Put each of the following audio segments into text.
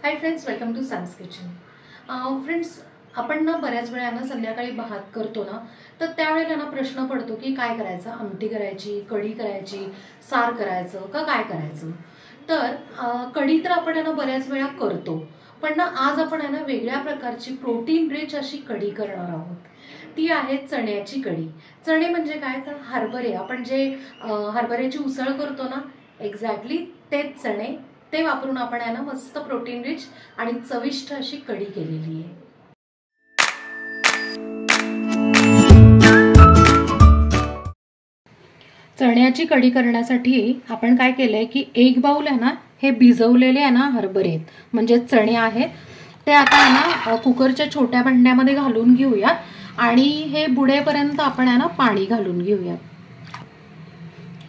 High friends, welcome to Sam's kitchen. Friends, आपण ना बऱ्याच वेळा ना संध्याकाळी भात करतो ना, तर त्यावेळेला ना प्रश्न पडतो की काय करायचं, आमटी करायची, कढी करायची, सार करायचं का काय करायचं. तर कढी तर आपण ना बऱ्याच वेळा करतो, पण ना आज आपण आहे ना वेगळ्या प्रकारची प्रोटीन रिच अशी कढी करणार आहोत. ती आहे चण्याची कढी. चणे म्हणजे काय, तर हरभरे. आपण जे हरभऱ्याची उसळ करतो ना, एक्झॅक्टली तेच चणे. ते वापरून आपण आहे ना मस्त प्रोटीन रिच आणि चविष्ट अशी कढी केलेली आहे. चण्याची कढी करण्यासाठी आपण काय केलंय की 1 बाउल आहे ना हे भिजवलेले आहे ना हरभरे म्हणजे चणे आहेत, ते आता आहे ना कुकरच्या छोट्या भांड्यामध्ये घालून घेऊया आणि हे बुडेपर्यंत आपण आहे ना पाणी घालून घेऊया.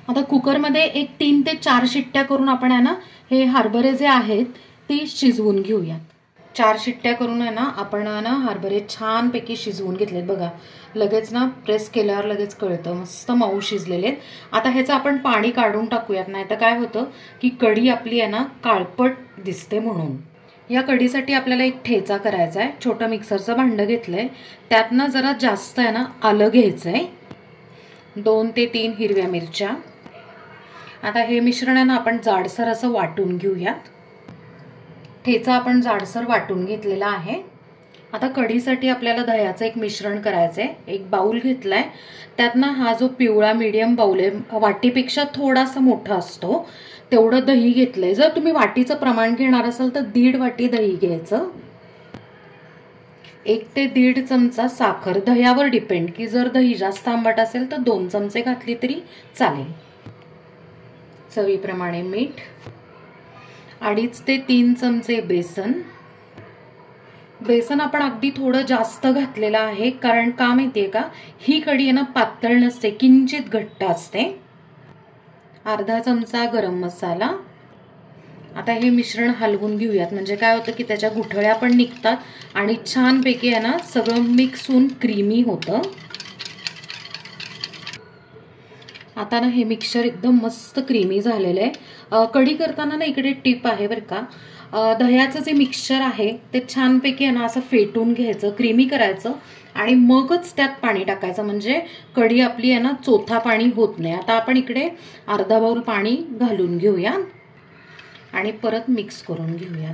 आता कुकरमध्ये एक 3 ते 4 शिट्ट्या करून आपण आहे ना हे हरभरे जे आहेत ते शिजवून घेऊया. 4 शिट्ट्या करून आहे ना आपण ना हरभरे छानपैकी शिजवून घेतलेत. बघा, लगेच ना प्रेस केल्यावर लगेच कळतं मस्त मऊ शिजलेले. आता ह्याचं आपण पाणी काढून टाकूयात, नाही तर काय होतं की कढी आपली आहे ना काळपट दिसते. म्हणून या कढीसाठी आपल्याला एक ठेचा करायचा आहे. छोटं मिक्सरचं भांडं घेतलंय, त्यात ना जरा जास्त आहे ना आलं घ्यायचंय, 2 ते 3 हिरव्या मिरच्या. आता हे मिश्रण आहे ना आपण जाडसर असं वाटून घेऊयात. ठेचा आपण जाडसर वाटून घेतलेला आहे. आता कढीसाठी आपल्याला दह्याचं एक मिश्रण करायचंय. एक बाउल घेतलाय, त्यात ना हा जो पिवळा मीडियम बाउल आहे, वाटीपेक्षा थोडासा मोठा असतो, तेवढं दही घेतलंय. जर तुम्ही वाटीचं प्रमाण घेणार असाल तर 1.5 वाटी दही घ्यायचं. 1 ते 1.5 चमचा साखर, दह्यावर डिपेंड की जर दही जास्त आंबट असेल तर 2 चमचे घातली तरी चालेल. चवीप्रमाणे मीठ, 2.5 ते 3 चमचे बेसन. बेसन आपण अगदी थोडं जास्त घातलेलं आहे, कारण का माहितीये का, ही कढी आहे ना पातळ नसते, किंचित घट्ट असते. अर्धा चमचा गरम मसाला. आता हे मिश्रण हलवून घेऊयात, म्हणजे काय होतं की त्याच्या गुठळ्या पण निघतात आणि छानपैकी आहे ना सगळं मिक्स होऊन क्रीमी होतं. आता ना हे मिक्सचर एकदम मस्त क्रीमी झालेलं आहे. कढी करताना ना इकडे टिप आहे बरं का, दह्याचं जे मिक्सचर आहे ते छानपैकी आहे ना असं फेटून घ्यायचं, क्रीमी करायचं आणि मगच त्यात पाणी टाकायचं, म्हणजे कढी आपली आहे ना चोथा पाणी होत नाही. आता आपण इकडे अर्धा बाउल पाणी घालून घेऊया आणि परत मिक्स करून घेऊया.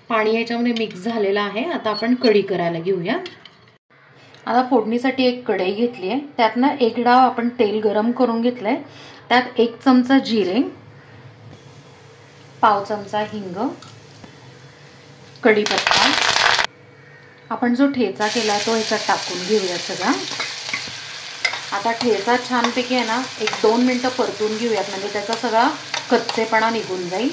पाणी याच्यामध्ये मिक्स झालेलं आहे. आता आपण कढी करायला घेऊया. आता फोडणीसाठी एक कढई घेतली आहे, त्यात ना 1 डाव आपण तेल गरम करून घेतलंय. त्यात 1 चमचा जिरे, पाव चमचा हिंग, कढीपत्ता. आपण जो ठेचा केला तो ह्याच्यात टाकून घेऊया सगळा. आता ठेचा छानपैकी आहे ना 1-2 मिनिटं परतून घेऊयात, म्हणजे त्याचा सगळा कच्चेपणा निघून जाईल.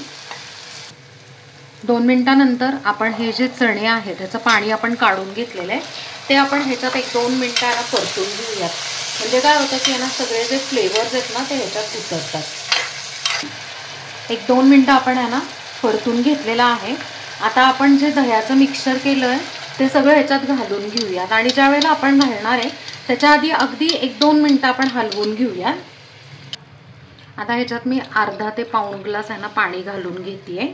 2 मिनिटांनंतर आपण हे जे चणे आहेत त्याचं पाणी आपण काढून घेतलेलं आहे, ते आपण ह्याच्यात 1-2 मिनिटांना परतून घेऊयात. म्हणजे काय होतं की ना सगळे जे फ्लेवर्स आहेत ना ते ह्याच्यात उतरतात. 1-2 मिनिटं आपण आहे ना परतून घेतलेलं आहे. आता आपण जे दह्याचं मिक्सचर केलं आहे ते सगळं ह्याच्यात घालून घेऊयात आणि ज्या वेळेला आपण घालणार आहे त्याच्या आधी अगदी 1-2 मिनिटं आपण हलवून घेऊयात. आता ह्याच्यात मी अर्धा ते पाऊण ग्लास आहे ना पाणी घालून घेतेय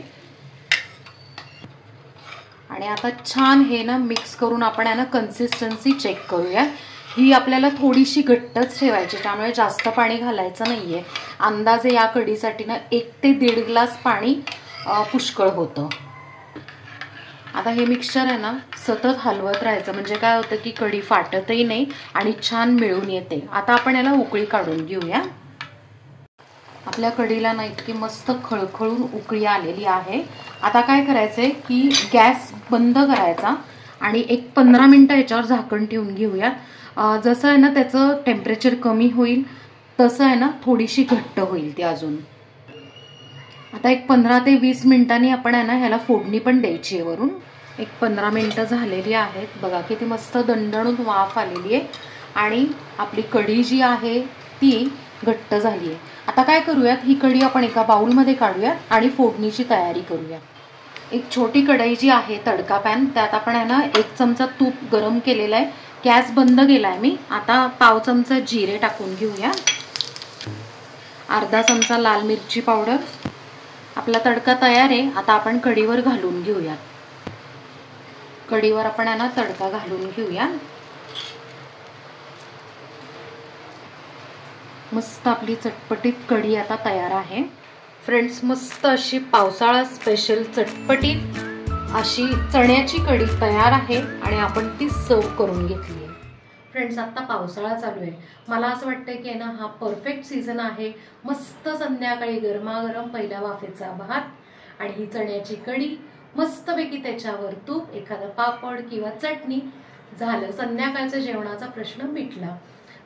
आणि आता छान हे ना मिक्स करून आपण आहे ना कन्सिस्टन्सी चेक करूया. ही आपल्याला थोडीशी घट्टच ठेवायची, त्यामुळे जास्त पाणी घालायचं नाहीये. अंदाजे या कढीसाठी ना 1 ते 1.5 ग्लास पाणी पुष्कळ होतं. आता हे मिक्सचर आहे ना सतत हलवत राहायचं, म्हणजे काय होतं की कढी फाटतही नाही आणि छान मिळून येते. आता आपण याला उकळी काढून घेऊया. आपल्या कढीला ना इतकी मस्त खळखळून उकळी आलेली आहे. आता काय करायचंय की गॅस बंद करायचा आणि एक 15 मिनिटं याच्यावर झाकण ठेवून घेऊया. जसं आहे ना त्याचं टेम्परेचर कमी होईल तसं आहे ना थोडीशी घट्ट होईल ती अजून. आता एक 15 ते 20 मिनिटांनी आपण आहे ना ह्याला फोडणी पण द्यायची आहे वरून. एक 15 मिनिटं झालेली आहेत. बघा किती मस्त दणदणून वाफ आलेली आहे आणि आपली कढी जी आहे ती घट्ट झाली आहे. आता काय करूयात, ही कढी आपण एका बाउलमध्ये काढूयात आणि फोडणीची तयारी करूया. एक छोटी कढई जी आहे तडका पॅन, त्यात आपण आहे ना 1 चमचा तूप गरम केलेला आहे. गॅस बंद केलाय मी. आता पाव चमचा जिरे टाकून घेऊया, अर्धा चमचा लाल मिरची पावडर, आपला तडका तयार आहे. आता आपण कढीवर घालून घेऊया. कढीवर आपण ना तडका घालून घेऊया. मस्त आपली चटपटीत कढी आता तयार आहे. फ्रेंड्स, मस्त अशी पावसाळा स्पेशल चटपटीत अशी चण्याची कढी तयार आहे आणि आपण ती सर्व करून घेतली आहे. फ्रेंड्स, आता पावसाळा चालू आहे. मला असं वाटतंय की ना हा परफेक्ट सीझन आहे. मस्त संध्याकाळी गरमागरम पहिल्या वाफेचा भात आणि ही चण्याची कढी, मस्तपैकी त्याच्यावर तूप, एखादा पापड किंवा चटणी, झालं संध्याकाळच्या जेवणाचा प्रश्न मिटला.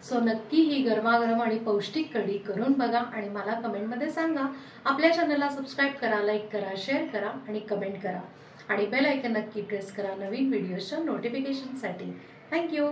सो नक्की ही गरमागरम आणि पौष्टिक कढी करून बघा आणि मला कमेंटमध्ये सांगा. आपल्या चॅनलला सबस्क्राईब करा, लाईक करा, शेअर करा आणि कमेंट करा आणि बेल आयकॉन नक्की प्रेस करा नवीन व्हिडिओच्या नोटिफिकेशनसाठी. थँक्यू.